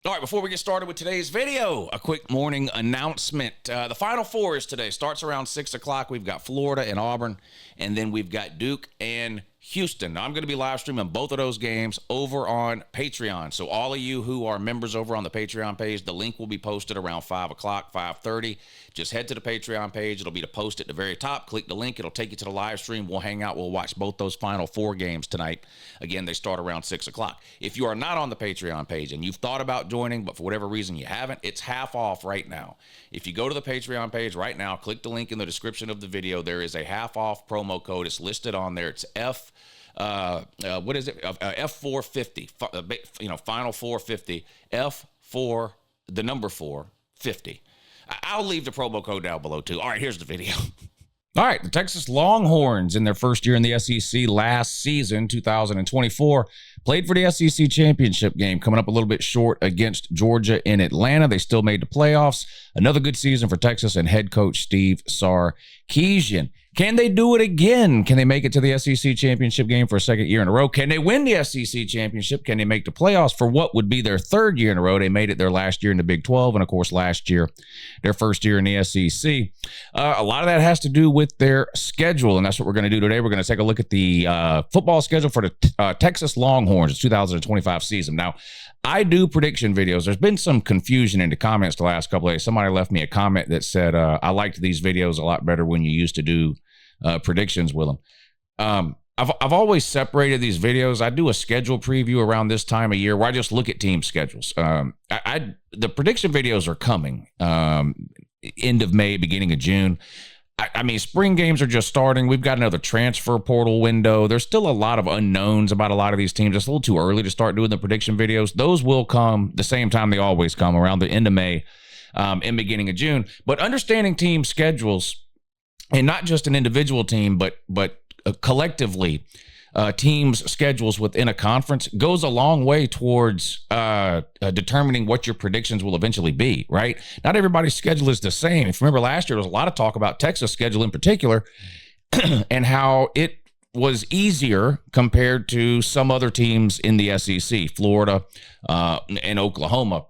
All right, before we get started with today's video, a quick morning announcement. The Final Four is today. Starts around 6 o'clock. We've got Florida and Auburn, and then we've got Duke and Houston. Now, I'm going to be live streaming both of those games over on Patreon. So all of you who are members over on the Patreon page, the link will be posted around 5 o'clock, 5:30. Just head to the Patreon page. It'll be the post at the very top. Click the link. It'll take you to the live stream. We'll hang out. We'll watch both those Final Four games tonight. Again, they start around 6 o'clock. If you are not on the Patreon page and you've thought about joining, but for whatever reason you haven't, it's half off right now. If you go to the Patreon page right now, click the link in the description of the video. There is a half off promo code. It's listed on there. It's F450, Final 450, F4, the number 450. I'll leave the promo code down below too. All right, here's the video. All right, the Texas Longhorns in their first year in the SEC last season, 2024, played for the SEC championship game, coming up a little bit short against Georgia in Atlanta. They still made the playoffs. Another good season for Texas and head coach Steve Sarkisian. Can they do it again? Can they make it to the SEC championship game for a second year in a row? Can they win the SEC championship? Can they make the playoffs for what would be their third year in a row? They made it their last year in the Big 12, and of course last year, their first year in the SEC. A lot of that has to do with their schedule, and that's what we're going to do today. We're going to take a look at the football schedule for the Texas Longhorns 2025 season. Now, I do prediction videos. There's been some confusion in the comments the last couple of days. Somebody left me a comment that said, I liked these videos a lot better when you used to do predictions with them. I've always separated these videos. I do a schedule preview around this time of year where I just look at team schedules. The prediction videos are coming end of May, beginning of June. I mean, spring games are just starting. We've got another transfer portal window. There's still a lot of unknowns about a lot of these teams. It's a little too early to start doing the prediction videos. Those will come the same time they always come, around the end of May and beginning of June. But understanding team schedules, and not just an individual team, but collectively, teams' schedules within a conference goes a long way towards determining what your predictions will eventually be, right? Not everybody's schedule is the same. If you remember last year, there was a lot of talk about Texas' schedule in particular and how it was easier compared to some other teams in the SEC, Florida and Oklahoma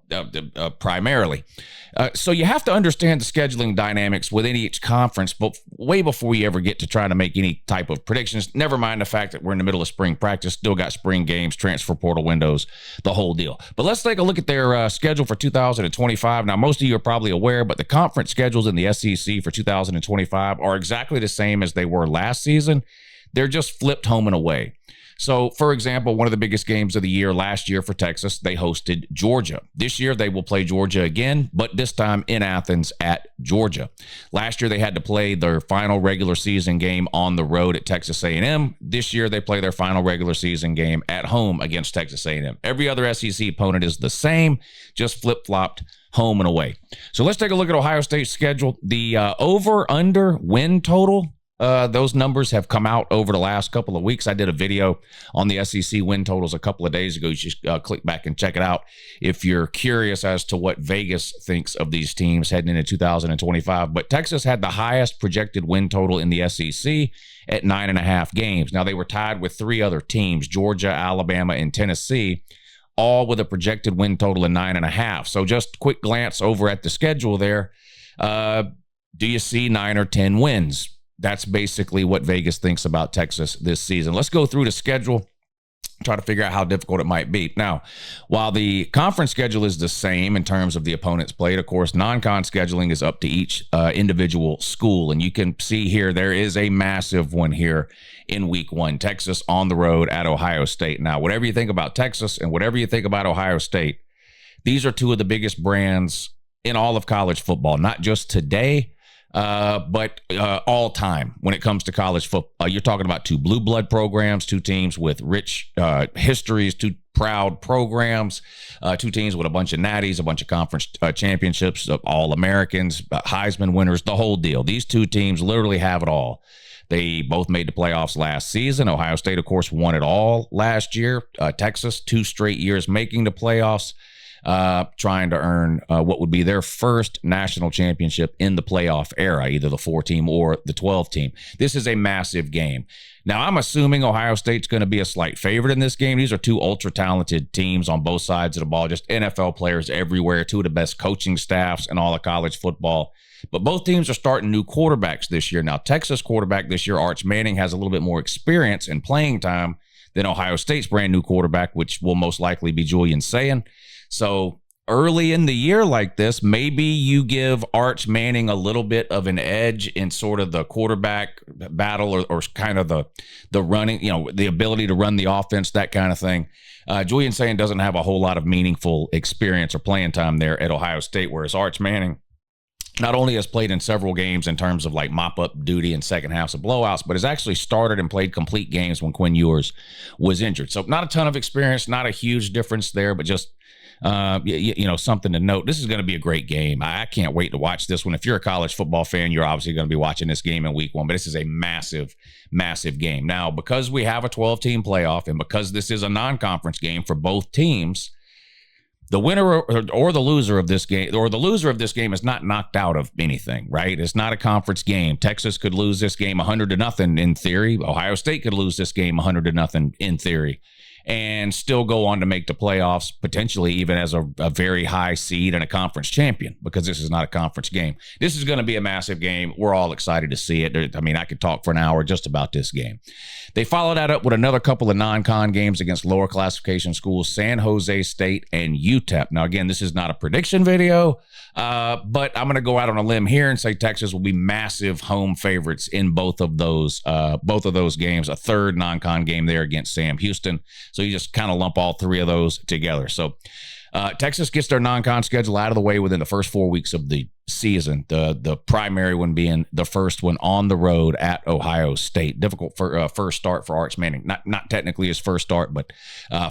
primarily. So you have to understand the scheduling dynamics within each conference, but way before you ever get to trying to make any type of predictions, never mind the fact that we're in the middle of spring practice, still got spring games, transfer portal windows, the whole deal. But let's take a look at their schedule for 2025. Now, most of you are probably aware, but the conference schedules in the SEC for 2025 are exactly the same as they were last season. They're just flipped home and away. So, for example, one of the biggest games of the year last year for Texas, they hosted Georgia. This year, they will play Georgia again, but this time in Athens at Georgia. Last year, they had to play their final regular season game on the road at Texas A&M. This year, they play their final regular season game at home against Texas A&M. Every other SEC opponent is the same, just flip-flopped home and away. So let's take a look at Ohio State's schedule. The over-under win total, those numbers have come out over the last couple of weeks. I did a video on the SEC win totals a couple of days ago. You just click back and check it out if you're curious as to what Vegas thinks of these teams heading into 2025. But Texas had the highest projected win total in the SEC at 9.5 games. Now, they were tied with three other teams, Georgia, Alabama, and Tennessee, all with a projected win total of 9.5. So just quick glance over at the schedule there. Do you see 9 or 10 wins? That's basically what Vegas thinks about Texas this season. Let's go through the schedule, try to figure out how difficult it might be. Now, while the conference schedule is the same in terms of the opponents played, of course, non-con scheduling is up to each individual school. And you can see here, there is a massive one here in week 1, Texas on the road at Ohio State. Now, whatever you think about Texas and whatever you think about Ohio State, these are two of the biggest brands in all of college football, not just today, but all time when it comes to college football. You're talking about two blue blood programs, two teams with rich histories, two proud programs, two teams with a bunch of natties, a bunch of conference championships, All-Americans, Heisman winners, the whole deal. These two teams literally have it all. They both made the playoffs last season. Ohio State, of course, won it all last year. Texas, 2 straight years making the playoffs. trying to earn what would be their first national championship in the playoff era, either the 4-team or the 12-team. This is a massive game. Now, I'm assuming Ohio State's going to be a slight favorite in this game. These are two ultra-talented teams on both sides of the ball, just NFL players everywhere, two of the best coaching staffs in all of college football. But both teams are starting new quarterbacks this year. Now, Texas quarterback this year, Arch Manning, has a little bit more experience and playing time than Ohio State's brand new quarterback, which will most likely be Julian Sayin. So early in the year like this, maybe you give Arch Manning a little bit of an edge in sort of the quarterback battle or kind of the running, the ability to run the offense, that kind of thing. Julian Sayin doesn't have a whole lot of meaningful experience or playing time there at Ohio State, whereas Arch Manning not only has played in several games in terms of like mop-up duty and second halves of blowouts, but has actually started and played complete games when Quinn Ewers was injured. So not a ton of experience, not a huge difference there, but just something to note. This is going to be a great game. I can't wait to watch this one. If you're a college football fan, you're obviously going to be watching this game in week 1, but this is a massive, massive game. Now, because we have a 12-team playoff and because this is a non-conference game for both teams, the winner or the loser of this game, is not knocked out of anything, right? It's not a conference game. Texas could lose this game 100-0 in theory. Ohio State could lose this game 100-0 in theory, and still go on to make the playoffs, potentially even as a very high seed and a conference champion, because this is not a conference game. This is going to be a massive game. We're all excited to see it. I mean, I could talk for an hour just about this game. They followed that up with another couple of non-con games against lower classification schools, San Jose State and UTEP. Now, again, this is not a prediction video, but I'm going to go out on a limb here and say Texas will be massive home favorites in both of those games. A third non-con game there against Sam Houston. So you just kind of lump all three of those together. So Texas gets their non-con schedule out of the way within the first 4 weeks of the season. The primary one being the first one on the road at Ohio State. Difficult for first start for Arch Manning. Not technically his first start, but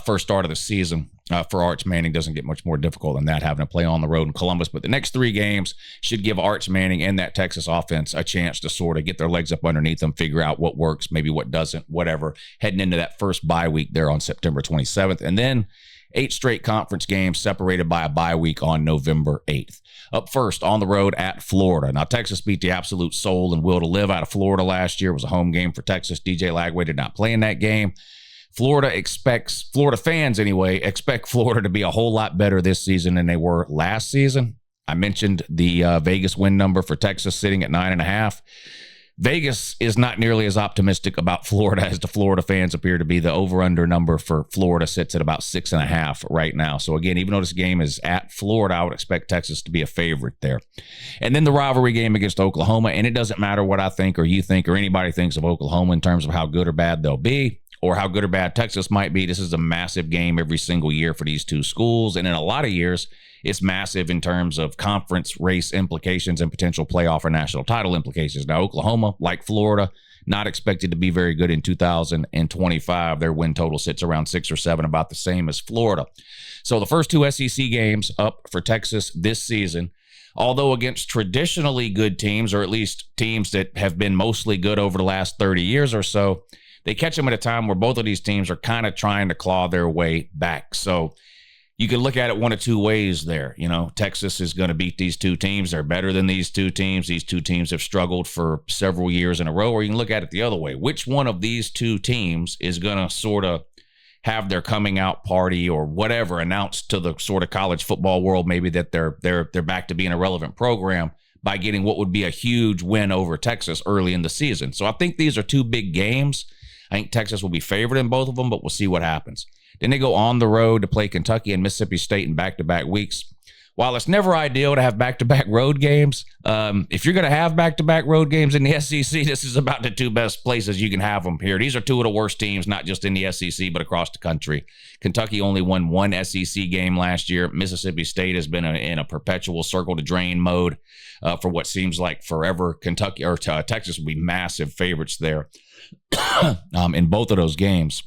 first start of the season for Arch Manning doesn't get much more difficult than that, having to play on the road in Columbus. But the next 3 games should give Arch Manning and that Texas offense a chance to sort of get their legs up underneath them, figure out what works, maybe what doesn't, whatever, heading into that first bye week there on September 27th. And then 8 straight conference games separated by a bye week on November 8th. Up first, on the road at Florida. Now, Texas beat the absolute soul and will to live out of Florida last year. It was a home game for Texas. DJ Lagway did not play in that game. Florida fans anyway, expect Florida to be a whole lot better this season than they were last season. I mentioned the Vegas win number for Texas sitting at 9.5. Vegas is not nearly as optimistic about Florida as the Florida fans appear to be. The over-under number for Florida sits at about 6.5 right now. So again, even though this game is at Florida, I would expect Texas to be a favorite there. And then the rivalry game against Oklahoma, and it doesn't matter what I think or you think or anybody thinks of Oklahoma in terms of how good or bad they'll be or how good or bad Texas might be. This is a massive game every single year for these two schools, and in a lot of years, it's massive in terms of conference race implications and potential playoff or national title implications. Now, Oklahoma, like Florida, not expected to be very good in 2025. Their win total sits around 6 or 7, about the same as Florida. So the first 2 SEC games up for Texas this season, although against traditionally good teams, or at least teams that have been mostly good over the last 30 years or so, they catch them at a time where both of these teams are kind of trying to claw their way back. So you can look at it one of two ways there. Texas is going to beat these two teams. They're better than these two teams. These two teams have struggled for several years in a row. Or you can look at it the other way. Which one of these two teams is going to sort of have their coming out party or whatever announced to the sort of college football world, maybe that they're back to being a relevant program by getting what would be a huge win over Texas early in the season. So I think these are two big games. I think Texas will be favored in both of them, but we'll see what happens. Then they go on the road to play Kentucky and Mississippi State in back-to-back weeks. While it's never ideal to have back-to-back road games, if you're going to have back-to-back road games in the SEC, this is about the 2 best places you can have them here. These are 2 of the worst teams, not just in the SEC, but across the country. Kentucky only won 1 SEC game last year. Mississippi State has been in a perpetual circle-to-drain mode for what seems like forever. Kentucky or Texas will be massive favorites there in both of those games,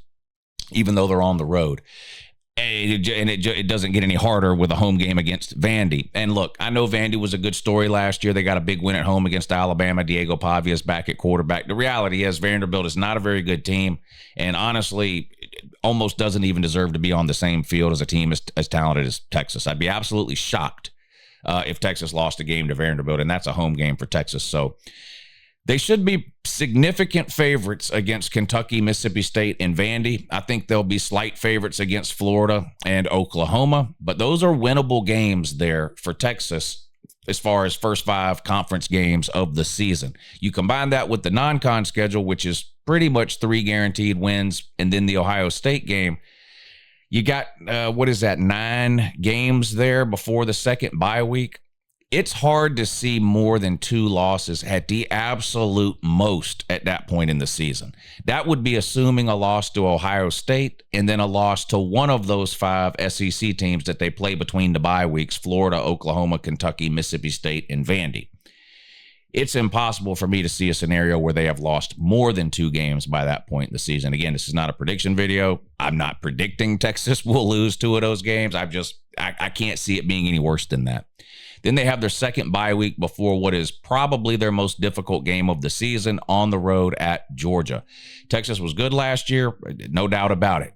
even though they're on the road. And it doesn't get any harder with a home game against Vandy. And look, I know Vandy was a good story last year. They got a big win at home against Alabama. Diego Pavia's back at quarterback. The reality is Vanderbilt is not a very good team. And honestly, almost doesn't even deserve to be on the same field as a team as talented as Texas. I'd be absolutely shocked if Texas lost a game to Vanderbilt, and that's a home game for Texas. So they should be significant favorites against Kentucky, Mississippi State, and Vandy. I think they'll be slight favorites against Florida and Oklahoma, but those are winnable games there for Texas as far as first 5 conference games of the season. You combine that with the non-con schedule, which is pretty much 3 guaranteed wins, and then the Ohio State game. You got, 9 games there before the second bye week. It's hard to see more than 2 losses at the absolute most at that point in the season. That would be assuming a loss to Ohio State and then a loss to one of those 5 SEC teams that they play between the bye weeks: Florida, Oklahoma, Kentucky, Mississippi State, and Vandy. It's impossible for me to see a scenario where they have lost more than 2 games by that point in the season. Again, this is not a prediction video. I'm not predicting Texas will lose 2 of those games. I can't see it being any worse than that. Then they have their second bye week before what is probably their most difficult game of the season on the road at Georgia. Texas was good last year, no doubt about it.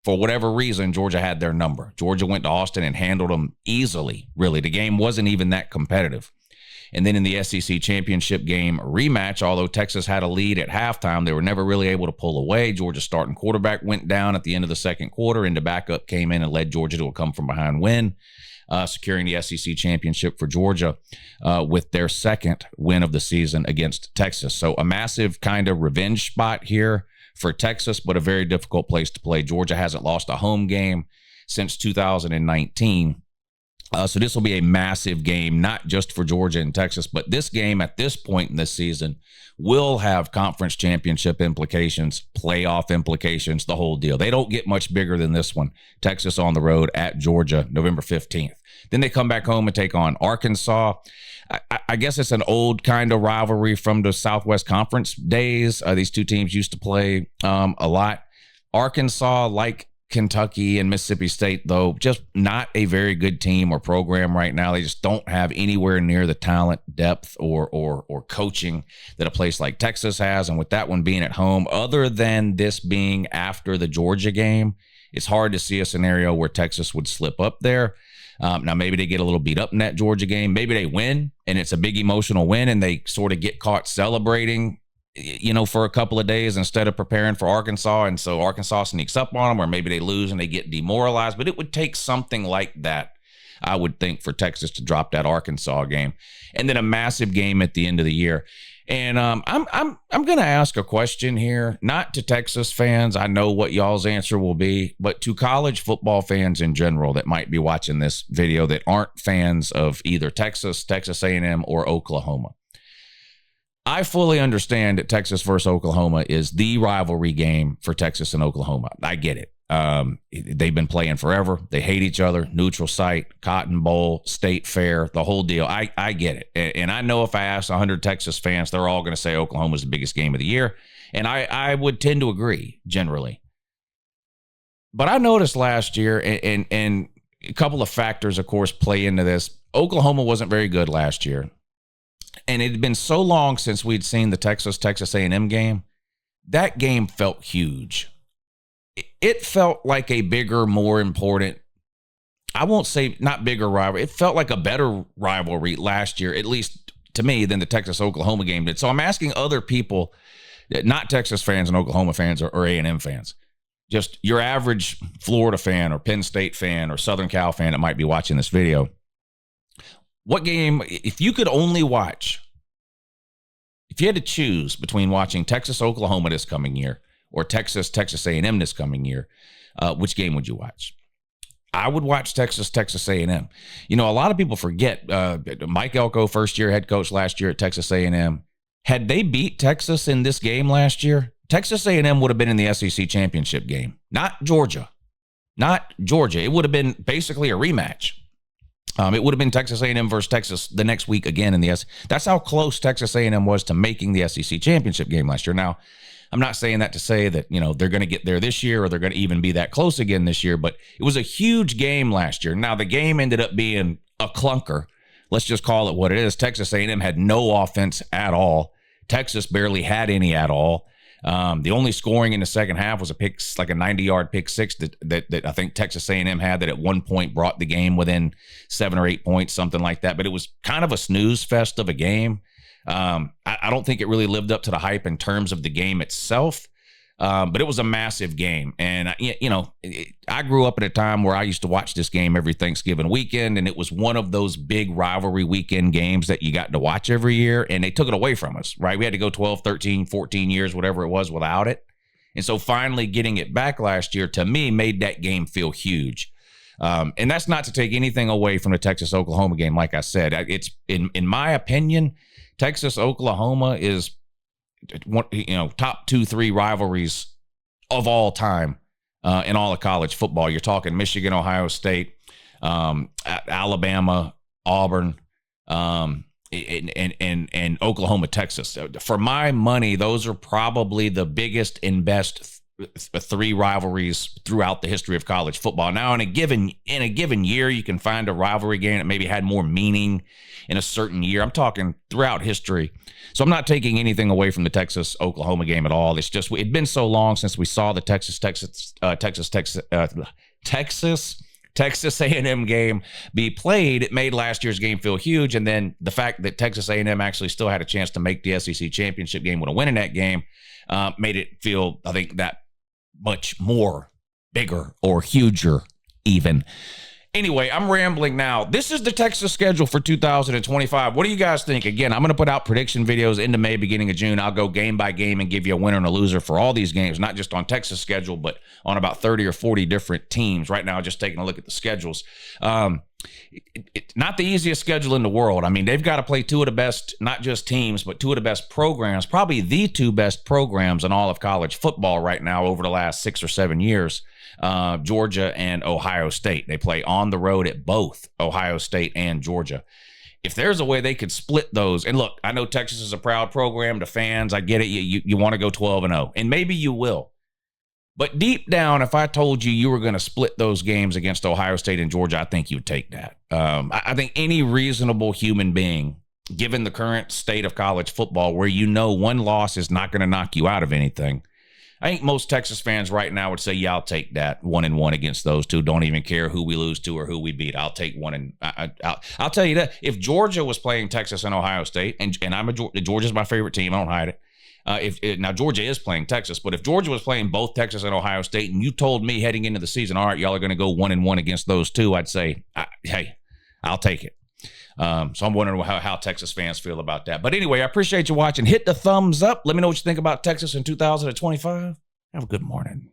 For whatever reason, Georgia had their number. Georgia went to Austin and handled them easily, really. The game wasn't even that competitive. And then in the SEC championship game rematch, although Texas had a lead at halftime, they were never really able to pull away. Georgia's starting quarterback went down at the end of the second quarter, and the backup came in and led Georgia to a come-from-behind win, securing the SEC championship for Georgia with their second win of the season against Texas. So a massive kind of revenge spot here for Texas, but a very difficult place to play. Georgia hasn't lost a home game since 2019. So this will be a massive game, not just for Georgia and Texas, but this game at this point in this season will have conference championship implications, playoff implications, the whole deal. They don't get much bigger than this one. Texas on the road at Georgia, November 15th. Then they come back home and take on Arkansas. I guess it's an old kind of rivalry from the Southwest Conference days. These 2 teams used to play a lot. Arkansas, like Kentucky and Mississippi State, though, just not a very good team or program right now. They just don't have anywhere near the talent, depth, or coaching that a place like Texas has. And with that one being at home, other than this being after the Georgia game, it's hard to see a scenario where Texas would slip up there. Now, maybe they get a little beat up in that Georgia game. Maybe they win, and it's a big emotional win, and they sort of get caught celebrating, for a couple of days instead of preparing for Arkansas. And so Arkansas sneaks up on them, or maybe they lose and they get demoralized. But it would take something like that, I would think, for Texas to drop that Arkansas game. And then a massive game at the end of the year. And I'm going to ask a question here, not to Texas fans. I know what y'all's answer will be, but to college football fans in general that might be watching this video that aren't fans of either Texas, Texas A&M, or Oklahoma. I fully understand that Texas versus Oklahoma is the rivalry game for Texas and Oklahoma. I get it. They've been playing forever. They hate each other. Neutral site, Cotton Bowl, State Fair, the whole deal. I get it. And I know if I ask 100 Texas fans, they're all going to say Oklahoma's the biggest game of the year. And I would tend to agree generally. But I noticed last year, and a couple of factors, of course, play into this. Oklahoma wasn't very good last year. And it had been so long since we'd seen the Texas A&M game. That game felt huge. It felt like a bigger, more important, I won't say not bigger rivalry. It felt like a better rivalry last year, at least to me, than the Texas-Oklahoma game did. So I'm asking other people, not Texas fans and Oklahoma fans or A&M fans, just your average Florida fan or Penn State fan or Southern Cal fan that might be watching this video. What game, if you could only watch, if you had to choose between watching Texas-Oklahoma this coming year or Texas A&M this coming year, which game would you watch? I would watch Texas A&M. A lot of people forget Mike Elko, first-year head coach last year at Texas A&M. Had they beat Texas in this game last year, Texas A&M would have been in the SEC championship game, not Georgia. It would have been basically a rematch. It would have been Texas A&M versus Texas the next week again in the SEC. That's how close Texas A&M was to making the SEC championship game last year. Now, I'm not saying that to say that, they're going to get there this year or they're going to even be that close again this year, but it was a huge game last year. Now, the game ended up being a clunker. Let's just call it what it is. Texas A&M had no offense at all. Texas barely had any at all. The only scoring in the second half was a pick, like a 90-yard pick six that I think Texas A&M had that at one point brought the game within 7 or 8 points, something like that. But it was kind of a snooze fest of a game. I don't think it really lived up to the hype in terms of the game itself. But it was a massive game. And, I grew up at a time where I used to watch this game every Thanksgiving weekend, and it was one of those big rivalry weekend games that you got to watch every year, and they took it away from us, right? We had to go 12, 13, 14 years, whatever it was, without it. And so finally getting it back last year, to me, made that game feel huge. And that's not to take anything away from the Texas-Oklahoma game. Like I said, it's in my opinion, Texas-Oklahoma is one, top 2-3 rivalries of all time in all of college football. You're talking Michigan, Ohio State, Alabama, Auburn, and Oklahoma, Texas. For my money, those are probably the biggest and best three rivalries throughout the history of college football. Now, in a given year, you can find a rivalry game that maybe had more meaning in a certain year. I'm talking throughout history. So I'm not taking anything away from the Texas-Oklahoma game at all. It's just it'd been so long since we saw the Texas A&M game be played. It made last year's game feel huge, and then the fact that Texas A&M actually still had a chance to make the SEC championship game with a win in that game made it feel, I think, that much more bigger or huger even. Anyway, I'm rambling now. This is the Texas schedule for 2025. What do you guys think? Again, I'm going to put out prediction videos into May, beginning of June. I'll go game by game and give you a winner and a loser for all these games, not just on Texas schedule, but on about 30 or 40 different teams. Right now, just taking a look at the schedules. It's not the easiest schedule in the world. I mean, they've got to play two of the best, not just teams, but two of the best programs, probably the two best programs in all of college football right now over the last 6 or 7 years. Georgia and Ohio State. They play on the road at both Ohio State and Georgia. If there's a way they could split those, and look, I know Texas is a proud program to fans. I get it. You want to go 12-0, and maybe you will. But deep down, if I told you were going to split those games against Ohio State and Georgia, I think you'd take that. I think any reasonable human being, given the current state of college football, where one loss is not going to knock you out of anything, I think most Texas fans right now would say, yeah, I'll take that 1-1 against those two. Don't even care who we lose to or who we beat. I'll take one. And I'll tell you that if Georgia was playing Texas and Ohio State, and Georgia's my favorite team, I don't hide it. Now Georgia is playing Texas, but if Georgia was playing both Texas and Ohio State, and you told me heading into the season, all right, y'all are going to go 1-1 against those two, I'd say, hey, I'll take it. So I'm wondering how Texas fans feel about that. But anyway, I appreciate you watching. Hit the thumbs up. Let me know what you think about Texas in 2025. Have a good morning.